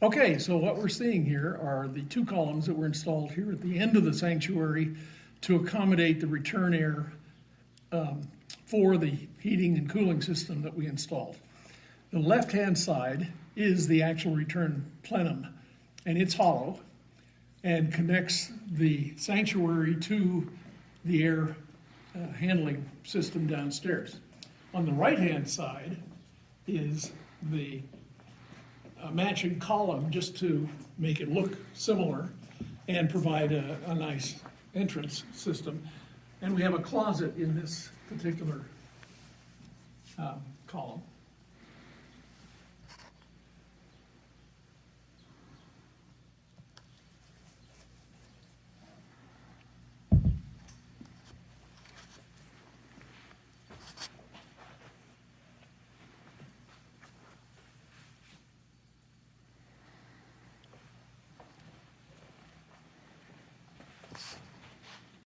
Okay, so what we're seeing here are the two columns that were installed here at the end of the sanctuary to accommodate the return air for the heating and cooling system that we installed. The left-hand side is the actual return plenum, and it's hollow and connects the sanctuary to the air handling system downstairs. On the right-hand side is the matching column, just to make it look similar and provide a nice entrance system. And we have a closet in this particular column.